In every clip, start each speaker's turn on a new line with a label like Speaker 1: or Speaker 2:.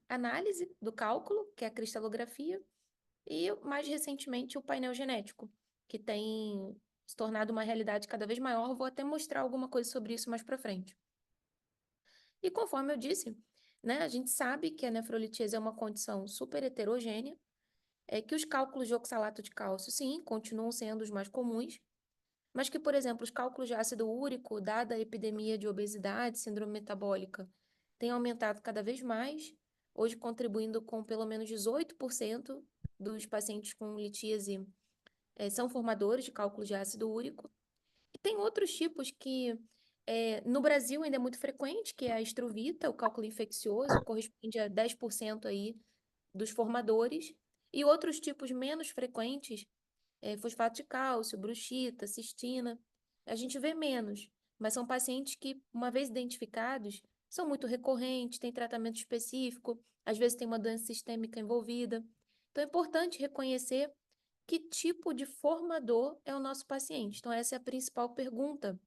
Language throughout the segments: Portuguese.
Speaker 1: análise do cálculo, que é a cristalografia, e, mais recentemente, o painel genético, que tem se tornado uma realidade cada vez maior. Vou até mostrar alguma coisa sobre isso mais para frente. E conforme eu disse, né, a gente sabe que a nefrolitíase é uma condição super heterogênea, que os cálculos de oxalato de cálcio, sim, continuam sendo os mais comuns, mas que, por exemplo, os cálculos de ácido úrico, dada a epidemia de obesidade, síndrome metabólica, têm aumentado cada vez mais, hoje contribuindo com pelo menos 18% dos pacientes com litíase são formadores de cálculos de ácido úrico. E tem outros tipos que no Brasil ainda é muito frequente, que é a estruvita, o cálculo infeccioso, corresponde a 10% aí dos formadores, e outros tipos menos frequentes, fosfato de cálcio, bruxita, cistina, a gente vê menos, mas são pacientes que, uma vez identificados, são muito recorrentes, têm tratamento específico, às vezes tem uma doença sistêmica envolvida. Então é importante reconhecer que tipo de formador é o nosso paciente. Então essa é a principal pergunta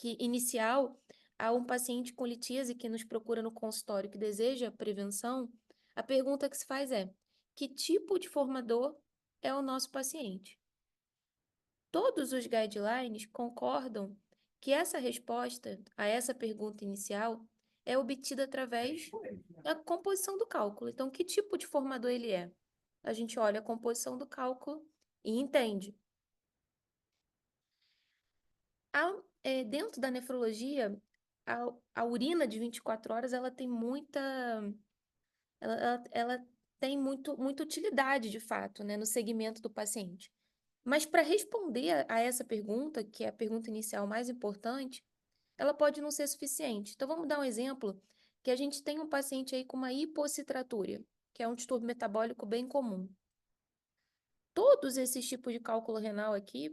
Speaker 1: inicial a um paciente com litíase que nos procura no consultório que deseja prevenção. A pergunta que se faz é: que tipo de formador é o nosso paciente? Todos os guidelines concordam que essa resposta a essa pergunta inicial é obtida através da composição do cálculo. Então, que tipo de formador ele é? A gente olha a composição do cálculo e entende. Dentro da nefrologia, a urina de 24 horas, ela tem muita... Ela tem muita utilidade, de fato, né, no segmento do paciente. Mas para responder a essa pergunta, que é a pergunta inicial mais importante, ela pode não ser suficiente. Então, vamos dar um exemplo, que a gente tem um paciente aí com uma hipocitratúria, que é um distúrbio metabólico bem comum. Todos esses tipos de cálculo renal aqui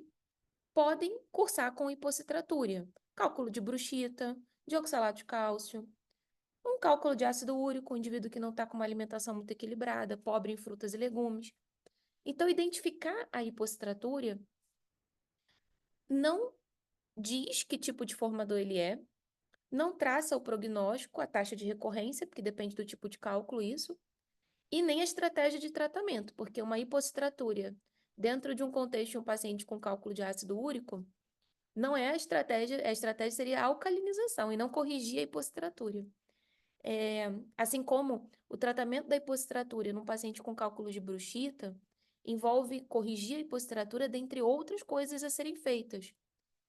Speaker 1: podem cursar com hipocitratúria. Cálculo de bruxita, de oxalato de cálcio, um cálculo de ácido úrico, um indivíduo que não está com uma alimentação muito equilibrada, pobre em frutas e legumes. Então, identificar a hipocitratúria não diz que tipo de formador ele é, não traça o prognóstico, a taxa de recorrência, porque depende do tipo de cálculo isso, e nem a estratégia de tratamento, porque uma hipocitratúria dentro de um contexto de um paciente com cálculo de ácido úrico, não é a estratégia seria a alcalinização e não corrigir a hipocitratúria. Assim como o tratamento da hipocitratúria num paciente com cálculo de bruxita envolve corrigir a hipocitratúria dentre outras coisas a serem feitas.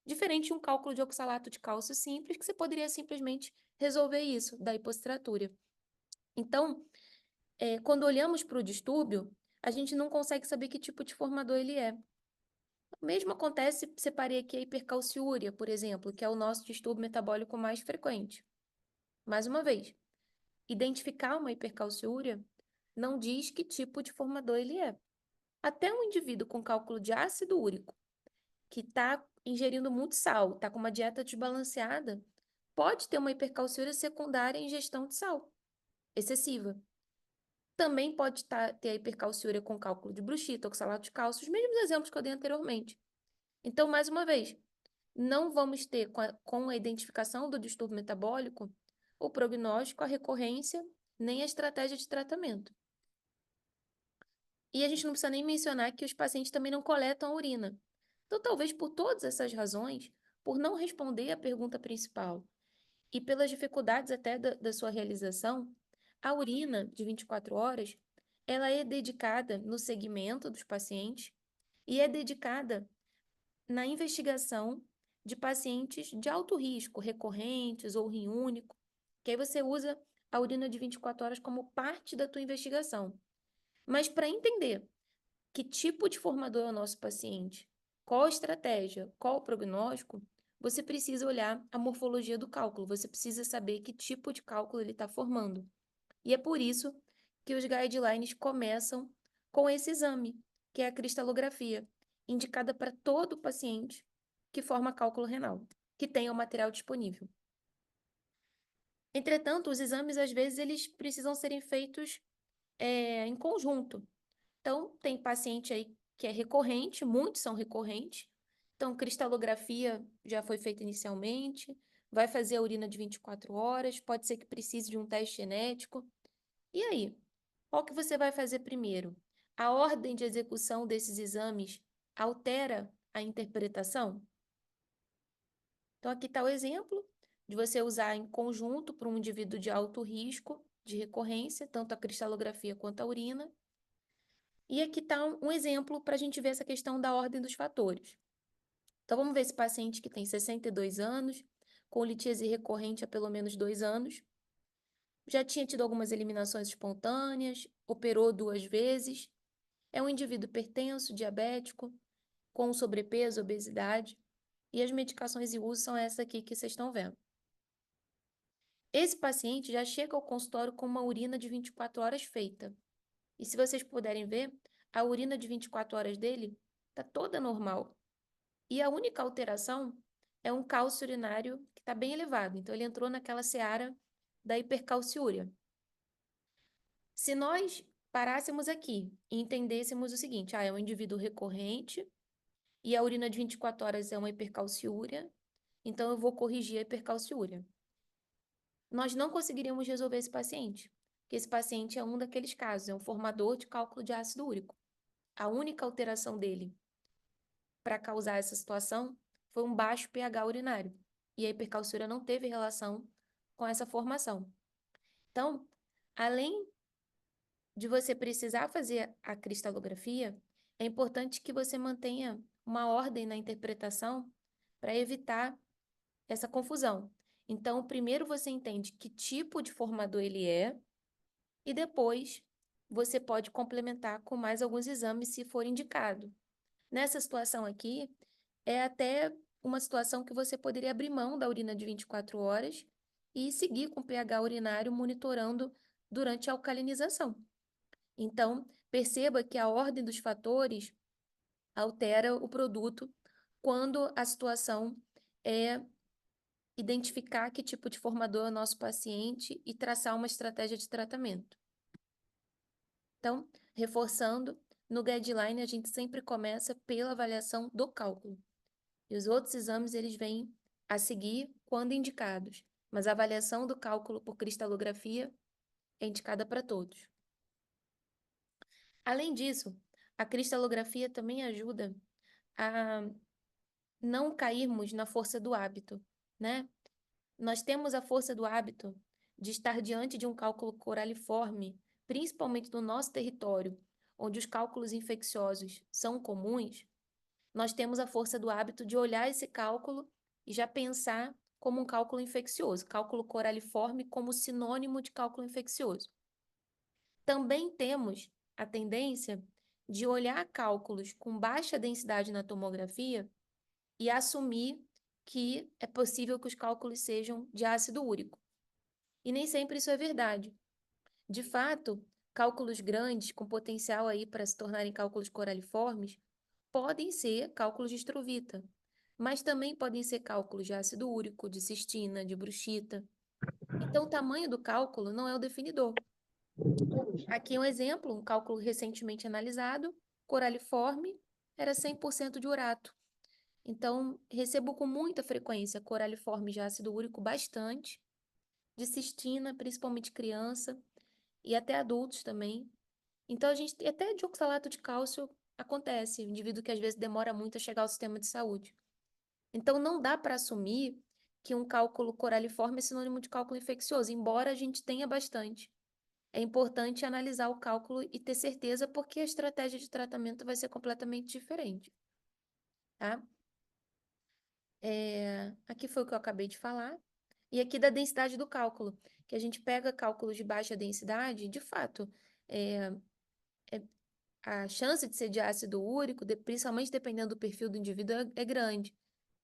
Speaker 1: Diferente de um cálculo de oxalato de cálcio simples, que você poderia simplesmente resolver isso, da hipocitratúria. Então, quando olhamos para o distúrbio, a gente não consegue saber que tipo de formador ele é. O mesmo acontece, separei aqui a hipercalciúria, por exemplo, que é o nosso distúrbio metabólico mais frequente. Mais uma vez, identificar uma hipercalciúria não diz que tipo de formador ele é. Até um indivíduo com cálculo de ácido úrico, que está ingerindo muito sal, está com uma dieta desbalanceada, pode ter uma hipercalciúria secundária à ingestão de sal excessiva. Também pode ter a hipercalciúria com cálculo de bruxita, oxalato de cálcio, os mesmos exemplos que eu dei anteriormente. Então, mais uma vez, não vamos ter com a identificação do distúrbio metabólico o prognóstico, a recorrência, nem a estratégia de tratamento. E a gente não precisa nem mencionar que os pacientes também não coletam a urina. Então, talvez por todas essas razões, por não responder à pergunta principal e pelas dificuldades até da sua realização, a urina de 24 horas, ela é dedicada no segmento dos pacientes e é dedicada na investigação de pacientes de alto risco, recorrentes ou rim único, que aí você usa a urina de 24 horas como parte da tua investigação. Mas para entender que tipo de formador é o nosso paciente, qual a estratégia, qual o prognóstico, você precisa olhar a morfologia do cálculo, você precisa saber que tipo de cálculo ele está formando. E é por isso que os guidelines começam com esse exame, que é a cristalografia, indicada para todo paciente que forma cálculo renal, que tenha o material disponível. Entretanto, os exames, às vezes, eles precisam serem feitos em conjunto. Então, tem paciente aí que é recorrente, muitos são recorrentes. Então, cristalografia já foi feita inicialmente, vai fazer a urina de 24 horas, pode ser que precise de um teste genético. E aí, qual que você vai fazer primeiro? A ordem de execução desses exames altera a interpretação? Então, aqui está o exemplo de você usar em conjunto para um indivíduo de alto risco de recorrência, tanto a cristalografia quanto a urina. E aqui está um exemplo para a gente ver essa questão da ordem dos fatores. Então, vamos ver esse paciente que tem 62 anos, com litíase recorrente há pelo menos 2 anos, já tinha tido algumas eliminações espontâneas, operou 2 vezes, é um indivíduo hipertenso, diabético, com sobrepeso, obesidade, e as medicações e uso são essas aqui que vocês estão vendo. Esse paciente já chega ao consultório com uma urina de 24 horas feita. E se vocês puderem ver, a urina de 24 horas dele está toda normal. E a única alteração é um cálcio urinário que está bem elevado. Então, ele entrou naquela seara da hipercalciúria. Se nós parássemos aqui e entendêssemos o seguinte, é um indivíduo recorrente e a urina de 24 horas é uma hipercalciúria, então eu vou corrigir a hipercalciúria. Nós não conseguiríamos resolver esse paciente, porque esse paciente é um daqueles casos, é um formador de cálculo de ácido úrico. A única alteração dele para causar essa situação foi um baixo pH urinário, e a hipercalciúria não teve relação com essa formação. Então, além de você precisar fazer a cristalografia, é importante que você mantenha uma ordem na interpretação para evitar essa confusão. Então, primeiro você entende que tipo de formador ele é, e depois você pode complementar com mais alguns exames se for indicado. Nessa situação aqui, é até uma situação que você poderia abrir mão da urina de 24 horas e seguir com o pH urinário monitorando durante a alcalinização. Então, perceba que a ordem dos fatores altera o produto quando a situação é identificar que tipo de formador é o nosso paciente e traçar uma estratégia de tratamento. Então, reforçando, no guideline a gente sempre começa pela avaliação do cálculo. E os outros exames eles vêm a seguir quando indicados, mas a avaliação do cálculo por cristalografia é indicada para todos. Além disso, a cristalografia também ajuda a não cairmos na força do hábito, né? Nós temos a força do hábito de estar diante de um cálculo coraliforme, principalmente no nosso território, onde os cálculos infecciosos são comuns. Nós temos a força do hábito de olhar esse cálculo e já pensar como um cálculo infeccioso, cálculo coraliforme como sinônimo de cálculo infeccioso. Também temos a tendência de olhar cálculos com baixa densidade na tomografia e assumir que é possível que os cálculos sejam de ácido úrico. E nem sempre isso é verdade. De fato, cálculos grandes, com potencial aí para se tornarem cálculos coraliformes, podem ser cálculos de Strovita, mas também podem ser cálculos de ácido úrico, de cistina, de bruxita. Então, o tamanho do cálculo não é o definidor. Aqui um exemplo, um cálculo recentemente analisado, coraliforme, era 100% de urato. Então, recebo com muita frequência coraliforme de ácido úrico bastante, de cistina, principalmente criança, e até adultos também. Então, a gente até de oxalato de cálcio acontece, indivíduo que às vezes demora muito a chegar ao sistema de saúde. Então, não dá para assumir que um cálculo coraliforme é sinônimo de cálculo infeccioso, embora a gente tenha bastante. É importante analisar o cálculo e ter certeza, porque a estratégia de tratamento vai ser completamente diferente, tá? Aqui foi o que eu acabei de falar. E aqui da densidade do cálculo, que a gente pega cálculos de baixa densidade, de fato, é, a chance de ser de ácido úrico, principalmente dependendo do perfil do indivíduo, é grande.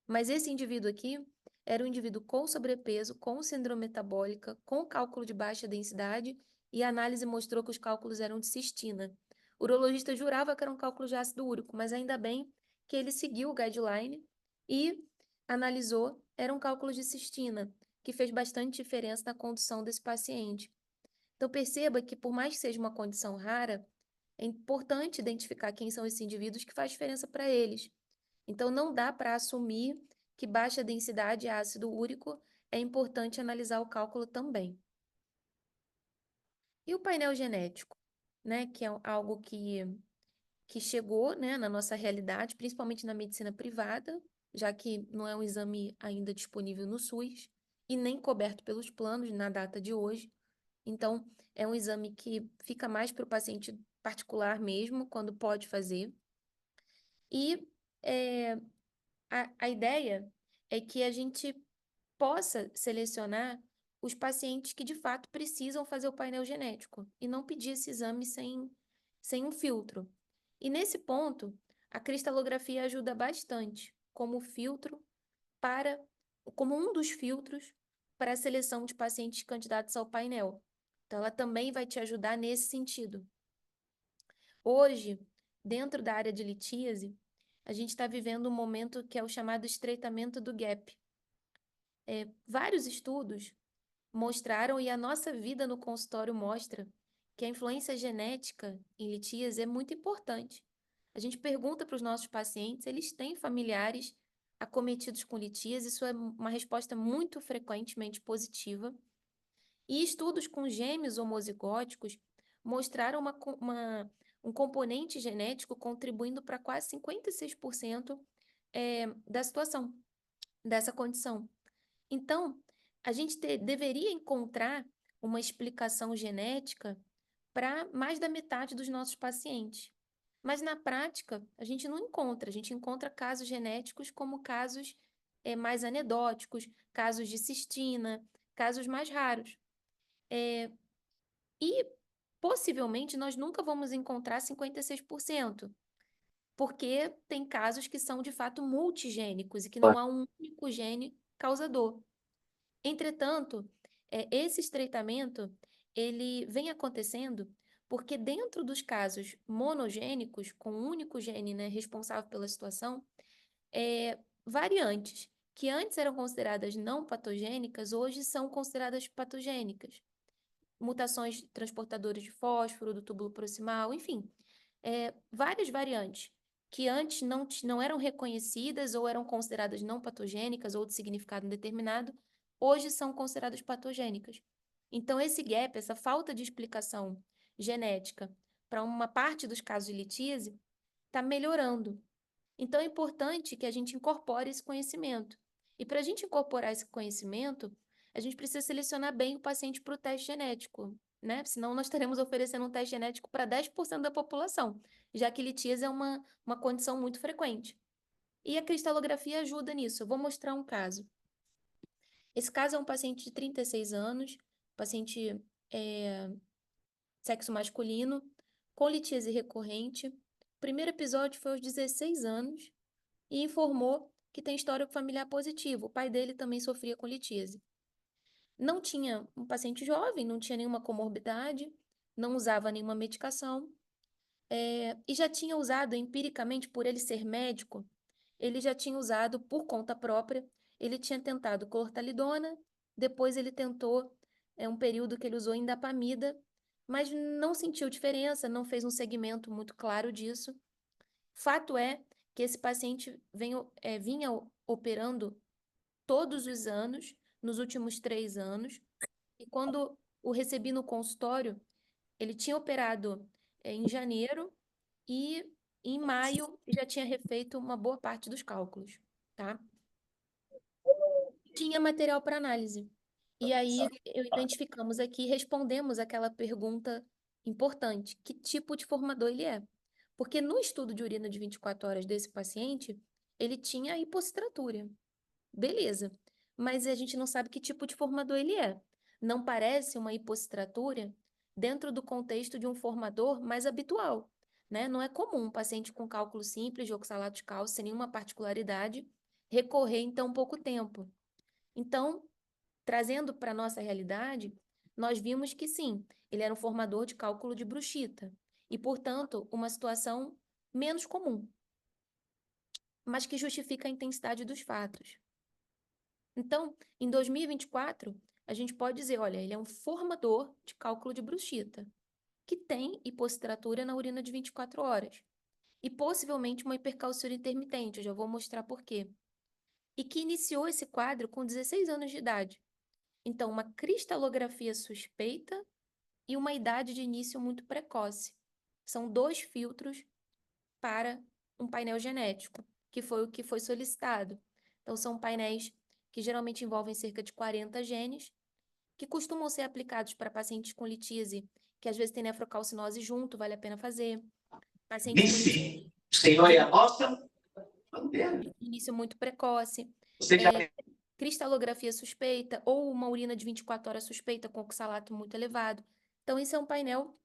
Speaker 1: Mas esse indivíduo aqui era um indivíduo com sobrepeso, com síndrome metabólica, com cálculo de baixa densidade, e a análise mostrou que os cálculos eram de cistina. O urologista jurava que era um cálculo de ácido úrico, mas ainda bem que ele seguiu o guideline e analisou, era um cálculo de cistina, que fez bastante diferença na condução desse paciente. Então perceba que, por mais que seja uma condição rara, é importante identificar quem são esses indivíduos que faz diferença para eles. Então, não dá para assumir que baixa densidade é ácido úrico, é importante analisar o cálculo também. E o painel genético, né, que é algo que chegou, né, na nossa realidade, principalmente na medicina privada, já que não é um exame ainda disponível no SUS e nem coberto pelos planos na data de hoje. Então, é um exame que fica mais para o paciente particular mesmo, quando pode fazer. E é, a ideia é que a gente possa selecionar os pacientes que de fato precisam fazer o painel genético e não pedir esse exame sem um filtro. E nesse ponto, a cristalografia ajuda bastante como filtro para, como um dos filtros para a seleção de pacientes candidatos ao painel. Então, ela também vai te ajudar nesse sentido. Hoje, dentro da área de litíase, a gente está vivendo um momento que é o chamado estreitamento do gap. Vários estudos mostraram, e a nossa vida no consultório mostra, que a influência genética em litíase é muito importante. A gente pergunta para os nossos pacientes, eles têm familiares acometidos com litíase, isso é uma resposta muito frequentemente positiva. E estudos com gêmeos homozigóticos mostraram um componente genético contribuindo para quase 56% da situação, dessa condição. Então, a gente deveria encontrar uma explicação genética para mais da metade dos nossos pacientes. Mas na prática, a gente não encontra. A gente encontra casos genéticos como casos mais anedóticos, casos de cistina, casos mais raros. E possivelmente nós nunca vamos encontrar 56%, porque tem casos que são de fato multigênicos e que não há um único gene causador. Entretanto, esse estreitamento ele vem acontecendo porque dentro dos casos monogênicos, com um único gene, né, responsável pela situação, variantes que antes eram consideradas não patogênicas, hoje são consideradas patogênicas. Mutações transportadoras de fósforo, do túbulo proximal, enfim, várias variantes que antes não eram reconhecidas ou eram consideradas não patogênicas ou de significado indeterminado, hoje são consideradas patogênicas. Então, esse gap, essa falta de explicação genética para uma parte dos casos de litíase, está melhorando. Então, é importante que a gente incorpore esse conhecimento. E para a gente incorporar esse conhecimento, a gente precisa selecionar bem o paciente para o teste genético, né? Senão nós estaremos oferecendo um teste genético para 10% da população, já que litíase é uma condição muito frequente. E a cristalografia ajuda nisso. Eu vou mostrar um caso. Esse caso é um paciente de 36 anos, paciente sexo masculino, com litíase recorrente. O primeiro episódio foi aos 16 anos e informou que tem histórico familiar positivo. O pai dele também sofria com litíase. Não tinha um paciente jovem, não tinha nenhuma comorbidade, não usava nenhuma medicação, e já tinha usado empiricamente, por ele ser médico, ele já tinha usado por conta própria, ele tinha tentado clortalidona, depois ele tentou um período que ele usou indapamida, mas não sentiu diferença, não fez um segmento muito claro disso. Fato é que esse paciente vinha operando todos os anos, nos últimos 3 anos, e quando o recebi no consultório, ele tinha operado em janeiro e em maio já tinha refeito uma boa parte dos cálculos, tá? Tinha material para análise. E aí identificamos aqui, respondemos aquela pergunta importante: que tipo de formador ele é? Porque no estudo de urina de 24 horas desse paciente, ele tinha hipocitratura. Beleza. Mas a gente não sabe que tipo de formador ele é. Não parece uma hipocitratura dentro do contexto de um formador mais habitual, né? Não é comum um paciente com cálculo simples de oxalato de cálcio, sem nenhuma particularidade, recorrer em tão pouco tempo. Então, trazendo para a nossa realidade, nós vimos que sim, ele era um formador de cálculo de bruxita e, portanto, uma situação menos comum, mas que justifica a intensidade dos fatos. Então, em 2024, a gente pode dizer, olha, ele é um formador de cálculo de bruxita, que tem hipocitratura na urina de 24 horas, e possivelmente uma hipercalciúria intermitente, eu já vou mostrar por quê. E que iniciou esse quadro com 16 anos de idade. Então, uma cristalografia suspeita e uma idade de início muito precoce. São 2 filtros para um painel genético, que foi o que foi solicitado. Então, são painéis que geralmente envolvem cerca de 40 genes, que costumam ser aplicados para pacientes com litíase, que às vezes tem nefrocalcinose junto, vale a pena fazer. Pacientes com litíase
Speaker 2: Vice, o senhor é a nossa bandeira.
Speaker 1: de início muito precoce,
Speaker 2: Você já
Speaker 1: cristalografia suspeita ou uma urina de 24 horas suspeita com oxalato muito elevado. Então, esse é um painel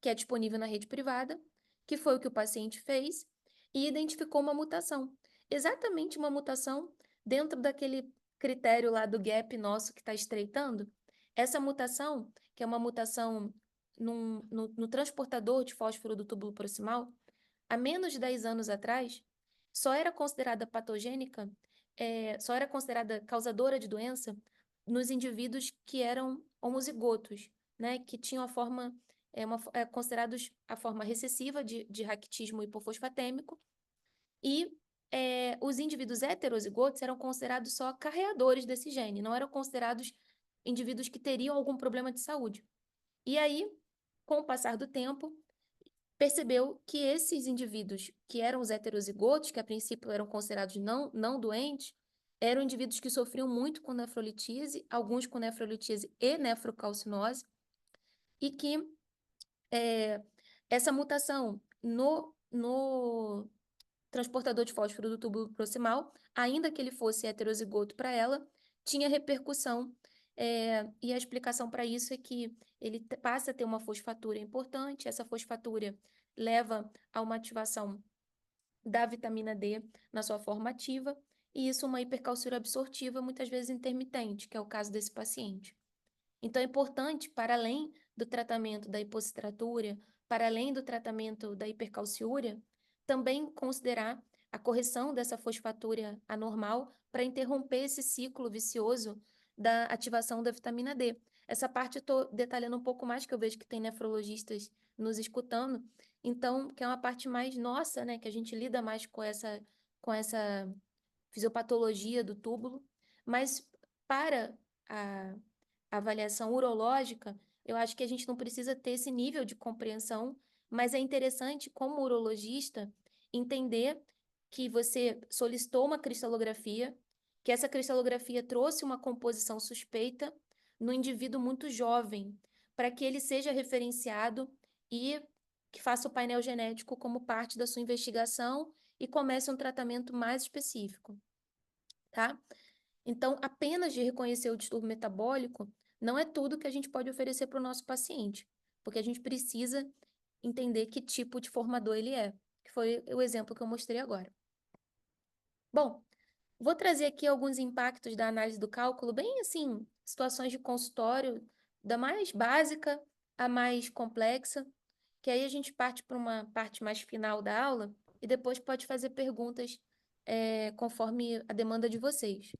Speaker 1: que é disponível na rede privada, que foi o que o paciente fez, e identificou uma mutação. Exatamente uma mutação dentro daquele critério lá do gap nosso que está estreitando. Essa mutação, que é uma mutação no transportador de fósforo do túbulo proximal, há menos de 10 anos atrás, só era considerada patogênica, só era considerada causadora de doença nos indivíduos que eram homozigotos, né, que tinham a forma, considerados a forma recessiva de raquitismo hipofosfatêmico, e os indivíduos heterozigotos eram considerados só carreadores desse gene, não eram considerados indivíduos que teriam algum problema de saúde. E aí, com o passar do tempo, percebeu que esses indivíduos que eram os heterozigotos, que a princípio eram considerados não doentes, eram indivíduos que sofriam muito com nefrolitise, alguns com nefrolitise e nefrocalcinose, e que essa mutação no transportador de fósforo do túbulo proximal, ainda que ele fosse heterozigoto para ela, tinha repercussão. E a explicação para isso é que ele passa a ter uma fosfatura importante, essa fosfatura leva a uma ativação da vitamina D na sua forma ativa, e isso uma hipercalciúria absortiva, muitas vezes intermitente, que é o caso desse paciente. Então, é importante, para além do tratamento da hipocitratura, para além do tratamento da hipercalciúria, também considerar a correção dessa fosfatúria anormal para interromper esse ciclo vicioso da ativação da vitamina D. Essa parte eu estou detalhando um pouco mais, que eu vejo que tem nefrologistas nos escutando, então, que é uma parte mais nossa, né, que a gente lida mais com essa fisiopatologia do túbulo, mas para a avaliação urológica, eu acho que a gente não precisa ter esse nível de compreensão, mas é interessante, como urologista, entender que você solicitou uma cristalografia, que essa cristalografia trouxe uma composição suspeita no indivíduo muito jovem, para que ele seja referenciado e que faça o painel genético como parte da sua investigação e comece um tratamento mais específico, tá? Então, apenas de reconhecer o distúrbio metabólico não é tudo que a gente pode oferecer para o nosso paciente, porque a gente precisa entender que tipo de formador ele é, que foi o exemplo que eu mostrei agora. Bom, vou trazer aqui alguns impactos da análise do cálculo, bem assim, situações de consultório, da mais básica à mais complexa, que aí a gente parte para uma parte mais final da aula e depois pode fazer perguntas conforme a demanda de vocês.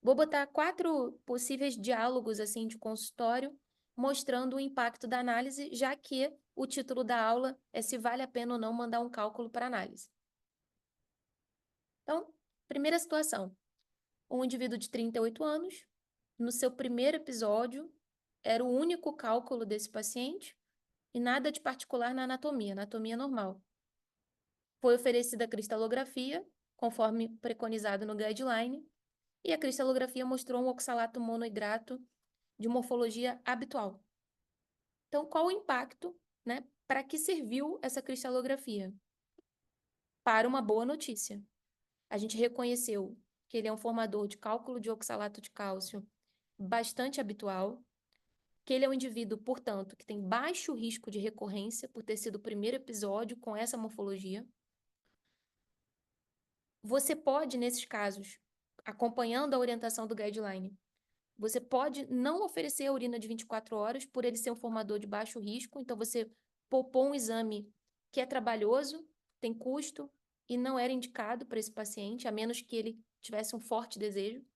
Speaker 1: Vou botar 4 possíveis diálogos assim de consultório, mostrando o impacto da análise, já que o título da aula é se vale a pena ou não mandar um cálculo para análise. Então, primeira situação. Um indivíduo de 38 anos, no seu primeiro episódio, era o único cálculo desse paciente e nada de particular na anatomia normal. Foi oferecida a cristalografia, conforme preconizado no guideline, e a cristalografia mostrou um oxalato monoidrato de morfologia habitual. Então, qual o impacto, né? Para que serviu essa cristalografia? Para uma boa notícia. A gente reconheceu que ele é um formador de cálculo de oxalato de cálcio bastante habitual, que ele é um indivíduo, portanto, que tem baixo risco de recorrência por ter sido o primeiro episódio com essa morfologia. Você pode, nesses casos, acompanhando a orientação do guideline, você pode não oferecer a urina de 24 horas por ele ser um formador de baixo risco, então você poupou um exame que é trabalhoso, tem custo e não era indicado para esse paciente, a menos que ele tivesse um forte desejo.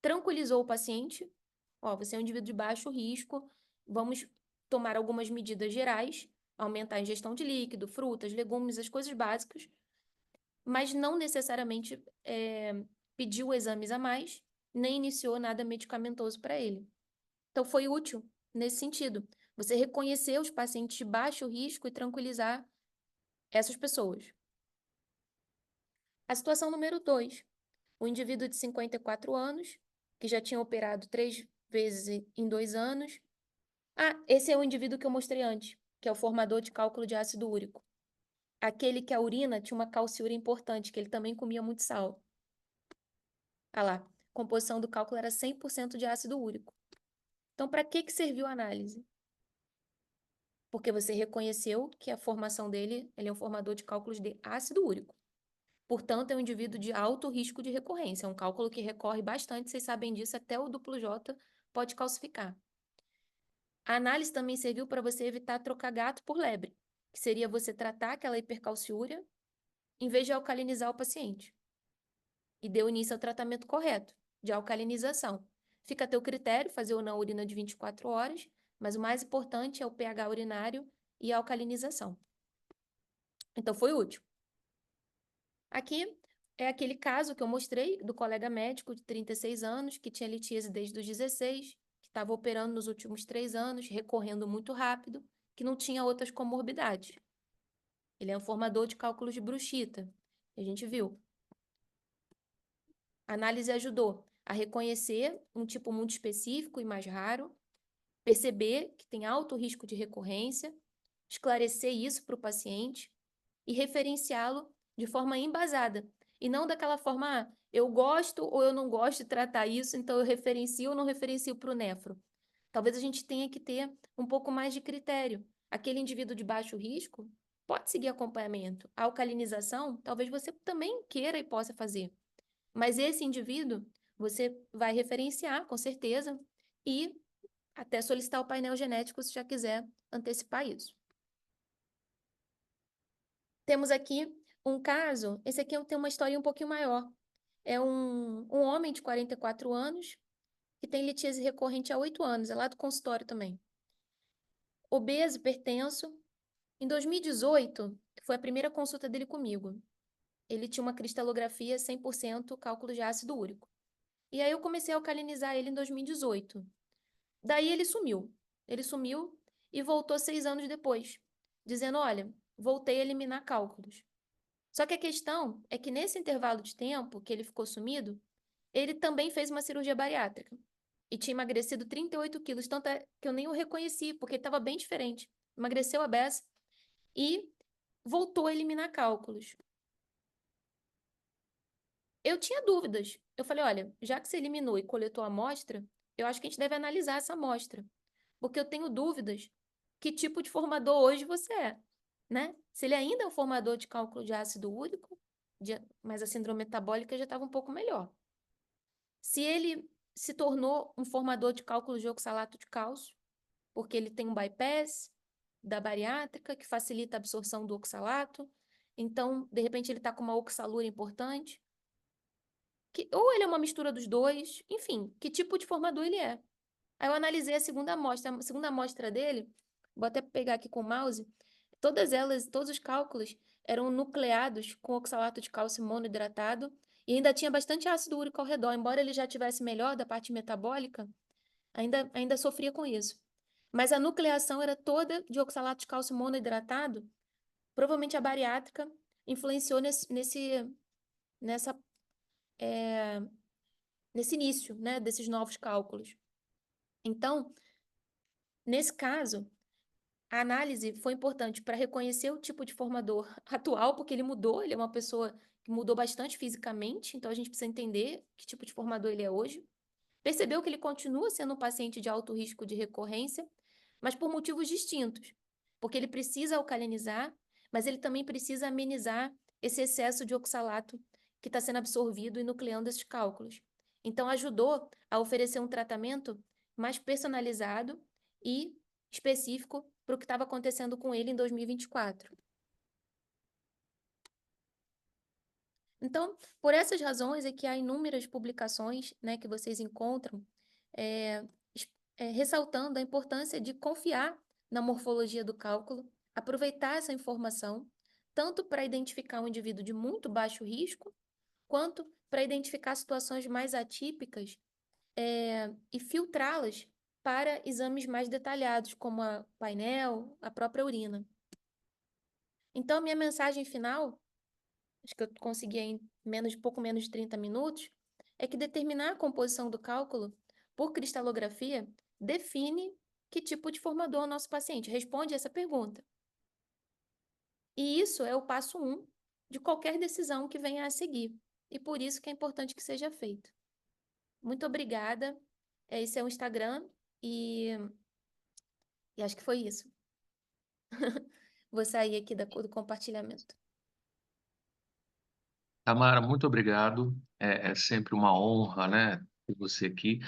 Speaker 1: Tranquilizou o paciente, ó, você é um indivíduo de baixo risco, vamos tomar algumas medidas gerais, aumentar a ingestão de líquido, frutas, legumes, as coisas básicas, mas não necessariamente pediu exames a mais, nem iniciou nada medicamentoso para ele. Então, foi útil nesse sentido. Você reconhecer os pacientes de baixo risco e tranquilizar essas pessoas. A situação número 2. O indivíduo de 54 anos, que já tinha operado 3 vezes em 2 anos. Esse é o indivíduo que eu mostrei antes, que é o formador de cálculo de ácido úrico. Aquele que a urina tinha uma calciúria importante, que ele também comia muito sal. Ah lá, a composição do cálculo era 100% de ácido úrico. Então, para que serviu a análise? Porque você reconheceu que a formação dele, ele é um formador de cálculos de ácido úrico. Portanto, é um indivíduo de alto risco de recorrência. É um cálculo que recorre bastante, vocês sabem disso, até o duplo J pode calcificar. A análise também serviu para você evitar trocar gato por lebre, que seria você tratar aquela hipercalciúria em vez de alcalinizar o paciente. E deu início ao tratamento correto, de alcalinização. Fica a teu critério fazer ou não urina de 24 horas, mas o mais importante é o pH urinário e a alcalinização. Então, foi útil. Aqui é aquele caso que eu mostrei do colega médico de 36 anos, que tinha litíase desde os 16, que estava operando nos últimos 3 anos, recorrendo muito rápido, que não tinha outras comorbidades. Ele é um formador de cálculos de bruxita, a gente viu. A análise ajudou a reconhecer um tipo muito específico e mais raro, perceber que tem alto risco de recorrência, esclarecer isso para o paciente e referenciá-lo de forma embasada. E não daquela forma, eu gosto ou eu não gosto de tratar isso, então eu referencio ou não referencio para o nefro. Talvez a gente tenha que ter um pouco mais de critério. Aquele indivíduo de baixo risco pode seguir acompanhamento. A alcalinização, talvez você também queira e possa fazer. Mas esse indivíduo, você vai referenciar, com certeza, e até solicitar o painel genético se já quiser antecipar isso. Temos aqui um caso, esse aqui tem uma história um pouquinho maior. É um homem de 44 anos que tem litíase recorrente há 8 anos, é lá do consultório também. Obeso, hipertenso. Em 2018, foi a primeira consulta dele comigo. Ele tinha uma cristalografia 100% cálculo de ácido úrico. E aí eu comecei a alcalinizar ele em 2018. Daí ele sumiu. Ele sumiu e voltou 6 anos depois, dizendo, olha, voltei a eliminar cálculos. Só que a questão é que nesse intervalo de tempo que ele ficou sumido, ele também fez uma cirurgia bariátrica e tinha emagrecido 38 quilos, tanto é que eu nem o reconheci, porque ele estava bem diferente. Emagreceu a beça e voltou a eliminar cálculos. Eu tinha dúvidas. Eu falei, olha, já que você eliminou e coletou a amostra, eu acho que a gente deve analisar essa amostra, porque eu tenho dúvidas que tipo de formador hoje você é, né? Se ele ainda é um formador de cálculo de ácido úrico, mas a síndrome metabólica já estava um pouco melhor. Se ele se tornou um formador de cálculo de oxalato de cálcio, porque ele tem um bypass da bariátrica que facilita a absorção do oxalato, então, de repente, ele está com uma oxalúria importante, ou ele é uma mistura dos dois, enfim, que tipo de formador ele é. Aí eu analisei a segunda amostra dele, vou até pegar aqui com o mouse, todos os cálculos eram nucleados com oxalato de cálcio monohidratado e ainda tinha bastante ácido úrico ao redor, embora ele já tivesse melhor da parte metabólica, ainda sofria com isso. Mas a nucleação era toda de oxalato de cálcio monohidratado, provavelmente a bariátrica influenciou nessa, nesse início, né, desses novos cálculos. Então, nesse caso, a análise foi importante para reconhecer o tipo de formador atual, porque ele mudou, ele é uma pessoa que mudou bastante fisicamente, então a gente precisa entender que tipo de formador ele é hoje. Percebeu que ele continua sendo um paciente de alto risco de recorrência, mas por motivos distintos, porque ele precisa alcalinizar, mas ele também precisa amenizar esse excesso de oxalato que está sendo absorvido e nucleando esses cálculos. Então, ajudou a oferecer um tratamento mais personalizado e específico para o que estava acontecendo com ele em 2024. Então, por essas razões é que há inúmeras publicações, né, que vocês encontram ressaltando a importância de confiar na morfologia do cálculo, aproveitar essa informação, tanto para identificar um indivíduo de muito baixo risco, quanto para identificar situações mais atípicas e filtrá-las para exames mais detalhados, como a painel, a própria urina. Então, minha mensagem final, acho que eu consegui em pouco menos de 30 minutos, é que determinar a composição do cálculo por cristalografia define que tipo de formador é o nosso paciente, responde essa pergunta. E isso é o passo 1 de qualquer decisão que venha a seguir. E por isso que é importante que seja feito. Muito obrigada. Esse é o Instagram e acho que foi isso. Vou sair aqui do compartilhamento.
Speaker 3: Tamara, muito obrigado. É sempre uma honra, né, ter você aqui.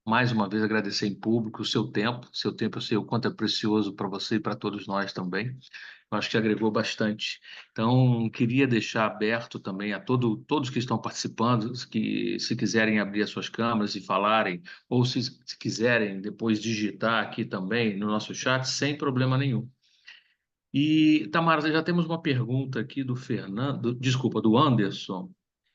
Speaker 3: Mais uma vez, agradecer em público o seu tempo. Seu tempo, eu sei o quanto é precioso para você e para todos nós também. Eu acho que agregou bastante. Então, queria deixar aberto também a todos que estão participando, que se quiserem abrir as suas câmeras e falarem, ou se quiserem depois digitar aqui também no nosso chat, sem problema nenhum. E, Tamara, já temos uma pergunta aqui do Fernando, desculpa, do Anderson.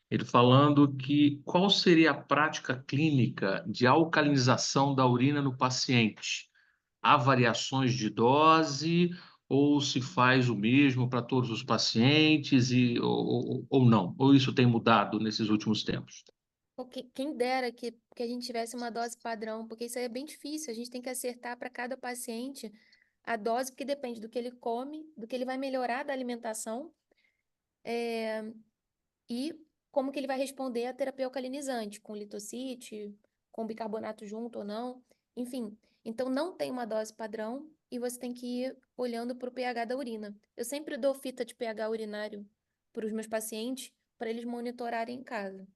Speaker 3: Ele falando que qual seria a prática clínica de alcalinização da urina no paciente? Há variações de dose ou se faz o mesmo para todos os pacientes ou não? Ou isso tem mudado nesses últimos tempos?
Speaker 1: Quem dera que a gente tivesse uma dose padrão, porque isso aí é bem difícil. A gente tem que acertar para cada paciente a dose, porque depende do que ele come, do que ele vai melhorar da alimentação, e como que ele vai responder à terapia alcalinizante, com litocite, com bicarbonato junto ou não. Enfim, então não tem uma dose padrão e você tem que ir olhando para o pH da urina. Eu sempre dou fita de pH urinário para os meus pacientes, para eles monitorarem em casa.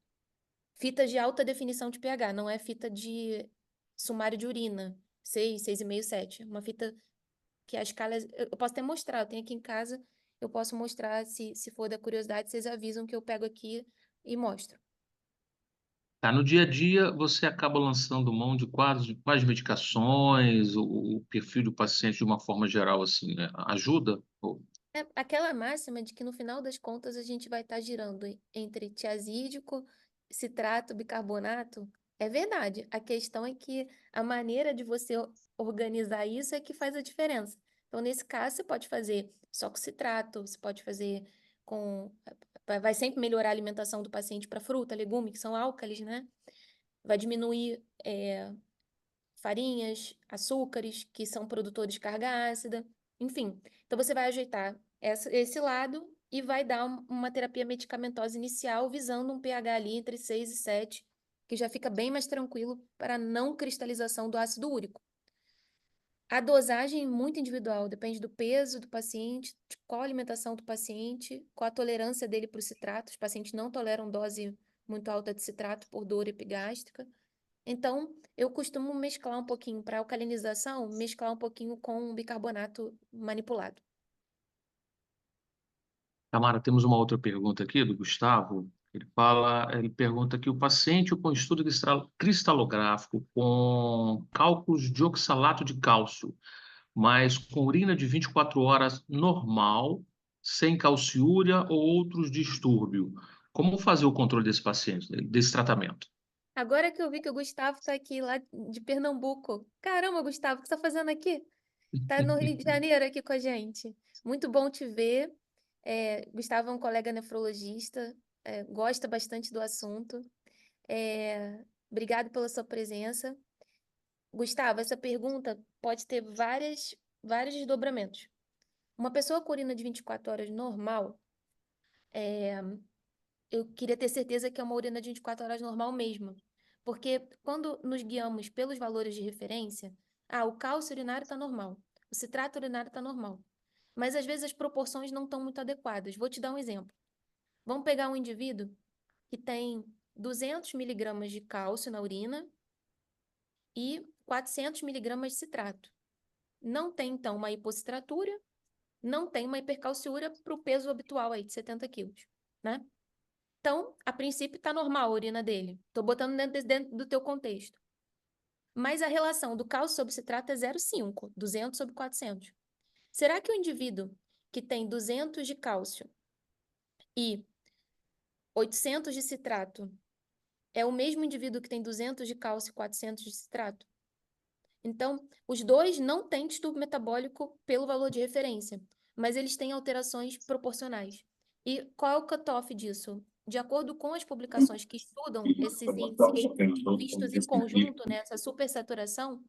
Speaker 1: Fita de alta definição de pH, não é fita de sumário de urina, 6, 6,5, 7. Uma fita que a escala... Eu posso até mostrar, eu tenho aqui em casa, eu posso mostrar, se for da curiosidade, vocês avisam que eu pego aqui e mostro.
Speaker 3: Tá, no dia a dia, você acaba lançando mão de quais medicações, o perfil do paciente de uma forma geral, assim, né? Ajuda?
Speaker 1: É aquela máxima de que no final das contas a gente vai estar girando entre tiazídico, citrato, bicarbonato. É verdade. A questão é que a maneira de você organizar isso é que faz a diferença. Então, nesse caso, você pode fazer só com citrato, você pode fazer com. Vai sempre melhorar a alimentação do paciente para fruta, legume, que são álcalis, né? Vai diminuir farinhas, açúcares, que são produtores de carga ácida, enfim. Então, você vai ajeitar esse lado e vai dar uma terapia medicamentosa inicial visando um pH ali entre 6 e 7, que já fica bem mais tranquilo para a não cristalização do ácido úrico. A dosagem é muito individual, depende do peso do paciente, de qual a alimentação do paciente, qual a tolerância dele para o citrato. Os pacientes não toleram dose muito alta de citrato por dor epigástrica. Então, eu costumo mesclar um pouquinho para alcalinização, mesclar um pouquinho com bicarbonato manipulado.
Speaker 3: Tamara, temos uma outra pergunta aqui do Gustavo. Ele pergunta que o paciente com estudo cristalográfico com cálculos de oxalato de cálcio, mas com urina de 24 horas normal, sem calciúria ou outros distúrbios. Como fazer o controle desse paciente, desse tratamento?
Speaker 1: Agora que eu vi que o Gustavo está aqui lá de Pernambuco. Caramba, Gustavo, o que você está fazendo aqui? Tá no Rio de Janeiro aqui com a gente. Muito bom te ver. Gustavo é um colega nefrologista, gosta bastante do assunto. Obrigado pela sua presença. Gustavo, essa pergunta pode ter vários desdobramentos. Uma pessoa com urina de 24 horas normal, eu queria ter certeza que é uma urina de 24 horas normal mesmo. Porque quando nos guiamos pelos valores de referência, o cálcio urinário está normal, o citrato urinário está normal. Mas às vezes as proporções não estão muito adequadas. Vou te dar um exemplo. Vamos pegar um indivíduo que tem 200 miligramas de cálcio na urina e 400 miligramas de citrato. Não tem, então, uma hipocitratura, não tem uma hipercalciúria para o peso habitual aí de 70 quilos, né? Então, a princípio, está normal a urina dele. Estou botando dentro do teu contexto. Mas a relação do cálcio sobre citrato é 0,5, 200 sobre 400. Será que o indivíduo que tem 200 de cálcio e 800 de citrato é o mesmo indivíduo que tem 200 de cálcio e 400 de citrato? Então, os dois não têm distúrbio metabólico pelo valor de referência, mas eles têm alterações proporcionais. E qual é o cutoff disso? De acordo com as publicações que estudam esses índices vistos em conjunto, né, essa supersaturação,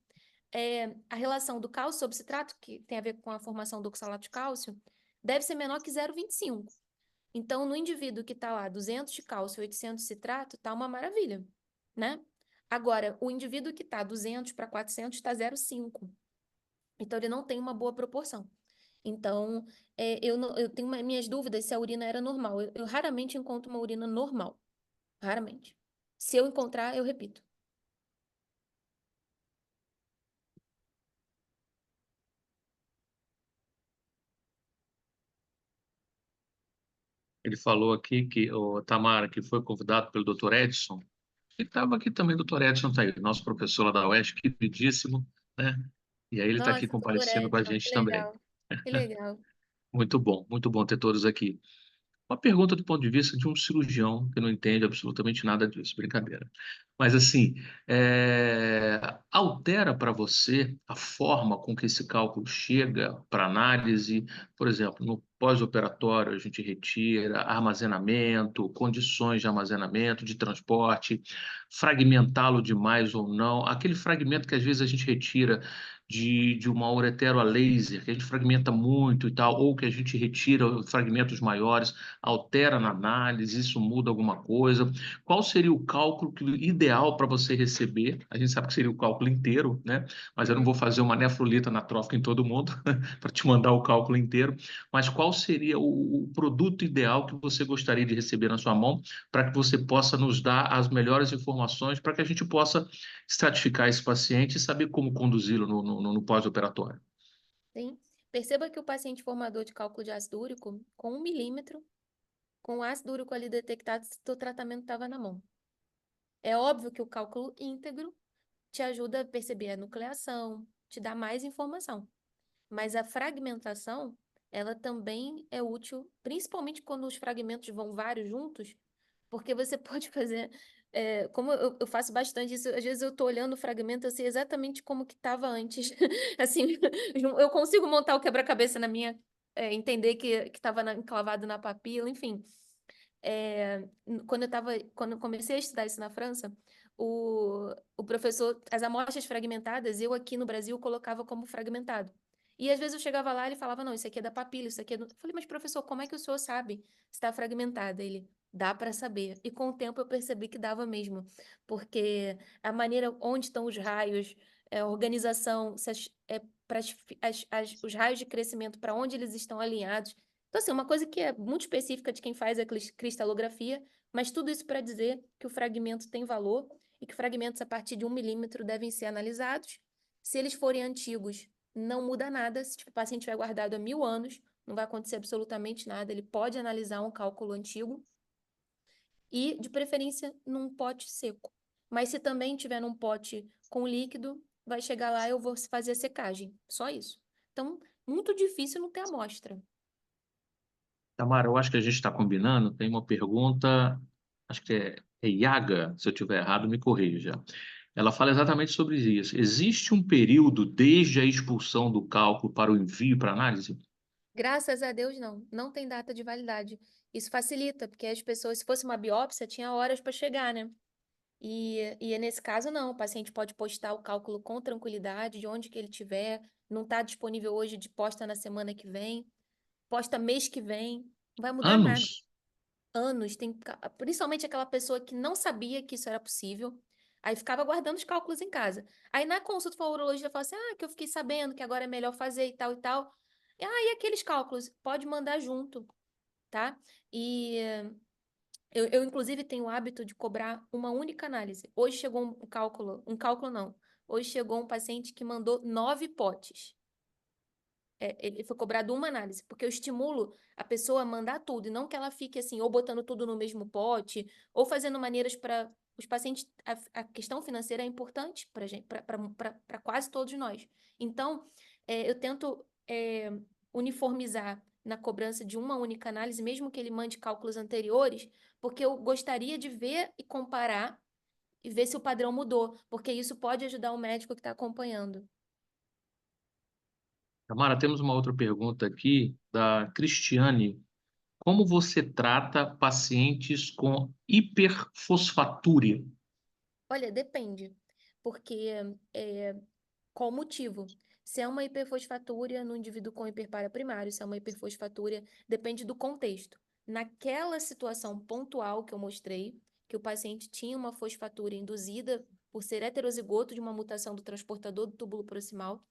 Speaker 1: a relação do cálcio sobre citrato, que tem a ver com a formação do oxalato de cálcio, deve ser menor que 0,25. Então, no indivíduo que está lá 200 de cálcio e 800 de citrato, está uma maravilha, né? Agora, o indivíduo que está 200 para 400 está 0,5. Então, ele não tem uma boa proporção. Então, eu tenho minhas dúvidas se a urina era normal. Eu raramente encontro uma urina normal. Raramente. Se eu encontrar, eu repito.
Speaker 3: Ele falou aqui que o Tamara, que foi convidado pelo Dr. Edson, e estava aqui também, o Dr. Edson está aí, nosso professor lá da UESC, queridíssimo, né? E aí ele está aqui
Speaker 1: Nossa, doutor
Speaker 3: comparecendo com a
Speaker 1: Edson, que
Speaker 3: gente também.
Speaker 1: legal. Que legal.
Speaker 3: Muito bom ter todos aqui. Uma pergunta do ponto de vista de um cirurgião que não entende absolutamente nada disso, brincadeira. Mas assim, altera para você a forma com que esse cálculo chega para análise? Por exemplo, no pós-operatório a gente retira armazenamento, condições de armazenamento, de transporte, fragmentá-lo demais ou não, aquele fragmento que às vezes a gente retira de uma uretero a laser, que a gente fragmenta muito e tal, ou que a gente retira fragmentos maiores, altera na análise, isso muda alguma coisa? Qual seria o cálculo ideal para você receber? A gente sabe que seria o cálculo inteiro, né? Mas eu não vou fazer uma nefrolita anatrófica em todo mundo para te mandar o cálculo inteiro. Mas qual seria o produto ideal que você gostaria de receber na sua mão para que você possa nos dar as melhores informações para que a gente possa estratificar esse paciente e saber como conduzi-lo no pós-operatório?
Speaker 1: Sim. Perceba que o paciente formador de cálculo de ácido úrico, com 1 milímetro, com o ácido úrico ali detectado, o tratamento estava na mão. É óbvio que o cálculo íntegro te ajuda a perceber a nucleação, te dá mais informação. Mas a fragmentação, ela também é útil, principalmente quando os fragmentos vão vários juntos, porque você pode fazer, como eu faço bastante isso, às vezes eu estou olhando o fragmento, eu sei exatamente como que estava antes. Assim, eu consigo montar o quebra-cabeça na minha, entender que estava enclavado na papila, enfim. Quando eu comecei a estudar isso na França, o professor, as amostras fragmentadas, eu aqui no Brasil colocava como fragmentado. E às vezes eu chegava lá e ele falava, não, isso aqui é da papila, isso aqui é do... Eu falei, mas professor, como é que o senhor sabe se está fragmentada? Ele, dá para saber. E com o tempo eu percebi que dava mesmo, porque a maneira onde estão os raios, a organização, os raios de crescimento, para onde eles estão alinhados, então, assim, uma coisa que é muito específica de quem faz a cristalografia, mas tudo isso para dizer que o fragmento tem valor e que fragmentos a partir de 1 milímetro devem ser analisados. Se eles forem antigos, não muda nada. Se tipo, o paciente tiver guardado há 1000 anos, não vai acontecer absolutamente nada. Ele pode analisar um cálculo antigo e, de preferência, num pote seco. Mas se também tiver num pote com líquido, vai chegar lá e eu vou fazer a secagem. Só isso. Então, muito difícil não ter amostra.
Speaker 3: Tamara, eu acho que a gente está combinando. Tem uma pergunta, acho que é Yaga, se eu estiver errado, me corrija. Ela fala exatamente sobre isso. Existe um período desde a expulsão do cálculo para o envio para análise?
Speaker 1: Graças a Deus, não. Não tem data de validade. Isso facilita, porque as pessoas, se fosse uma biópsia, tinha horas para chegar, né? E nesse caso, não. O paciente pode postar o cálculo com tranquilidade, de onde que ele tiver. Não está disponível hoje, de posta na semana que vem. Posta mês que vem. Não vai mudar nada.
Speaker 3: Anos?
Speaker 1: Anos. Principalmente aquela pessoa que não sabia que isso era possível. Aí ficava guardando os cálculos em casa. Aí na consulta com a urologista fala assim: ah, que eu fiquei sabendo que agora é melhor fazer e tal e tal. E aqueles cálculos? Pode mandar junto, tá? E eu, inclusive, tenho o hábito de cobrar uma única análise. Hoje chegou um cálculo não. Hoje chegou um paciente que mandou 9 potes. Ele foi cobrado uma análise, porque eu estimulo a pessoa a mandar tudo, e não que ela fique assim, ou botando tudo no mesmo pote, ou fazendo maneiras para os pacientes. A questão financeira é importante para gente, para quase todos nós. Então, eu tento uniformizar na cobrança de uma única análise, mesmo que ele mande cálculos anteriores, porque eu gostaria de ver e comparar e ver se o padrão mudou, porque isso pode ajudar o médico que está acompanhando.
Speaker 3: Tamara, temos uma outra pergunta aqui da Cristiane. Como você trata pacientes com hiperfosfatúria?
Speaker 1: Olha, depende, porque qual o motivo? Se é uma hiperfosfatúria no indivíduo com hiperpara primário, se é uma hiperfosfatúria, depende do contexto. Naquela situação pontual que eu mostrei, que o paciente tinha uma fosfatúria induzida por ser heterozigoto de uma mutação do transportador do túbulo proximal,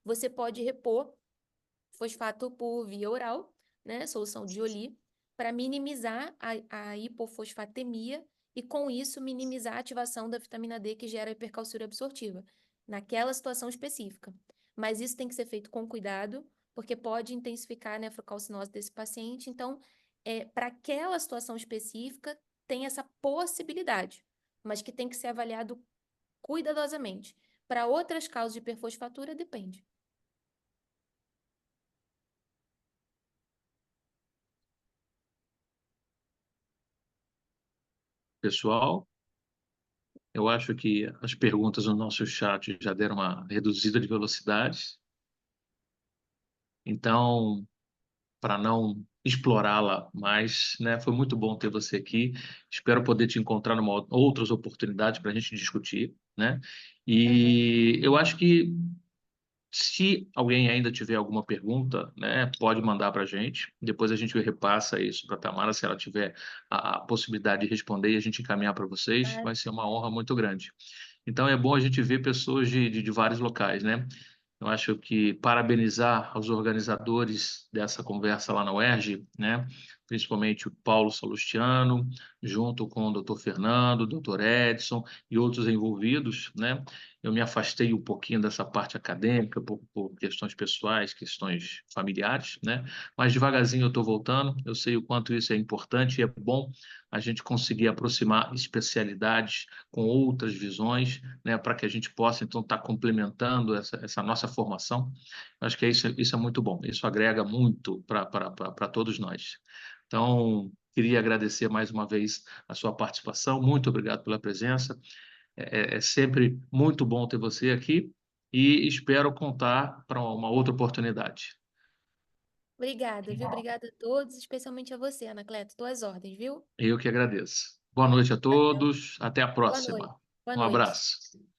Speaker 1: você pode repor fosfato por via oral, né, solução de Joly, para minimizar a hipofosfatemia e, com isso, minimizar a ativação da vitamina D que gera a hipercalciúria absortiva, naquela situação específica. Mas isso tem que ser feito com cuidado, porque pode intensificar a nefrocalcinose desse paciente. Então, para aquela situação específica, tem essa possibilidade, mas que tem que ser avaliado cuidadosamente. Para outras causas de hiperfosfatura, depende.
Speaker 3: Pessoal, eu acho que as perguntas no nosso chat já deram uma reduzida de velocidade. Então, para não explorá-la mais, né? Foi muito bom ter você aqui. Espero poder te encontrar em outras oportunidades para a gente discutir, né?
Speaker 1: Aham.
Speaker 3: E eu acho que se alguém ainda tiver alguma pergunta, né, pode mandar para a gente. Depois a gente repassa isso para a Tamara, se ela tiver a possibilidade de responder e a gente encaminhar para vocês.
Speaker 1: Ah,
Speaker 3: Vai ser uma honra muito grande. Então é bom a gente ver pessoas de vários locais, né? Eu acho que parabenizar os organizadores dessa conversa lá na UERJ, né? Principalmente o Paulo Salustiano, junto com o Dr. Fernando, o Dr. Edson e outros envolvidos, né? Eu me afastei um pouquinho dessa parte acadêmica por questões pessoais, questões familiares, né? Mas devagarzinho eu estou voltando. Eu sei o quanto isso é importante e é bom a gente conseguir aproximar especialidades com outras visões, né, para que a gente possa, então, estar complementando essa nossa formação. Eu acho que isso é muito bom, isso agrega muito para todos nós. Então, queria agradecer mais uma vez a sua participação, muito obrigado pela presença, é sempre muito bom ter você aqui e espero contar para uma outra oportunidade.
Speaker 1: obrigada, viu? Obrigada a todos, especialmente a você, Anacleto. Tuas ordens, viu?
Speaker 3: Eu que agradeço. Boa noite a
Speaker 1: Valeu.
Speaker 3: todos, até a
Speaker 1: Boa noite.
Speaker 3: próxima.
Speaker 1: Boa
Speaker 3: Um
Speaker 1: noite.
Speaker 3: abraço.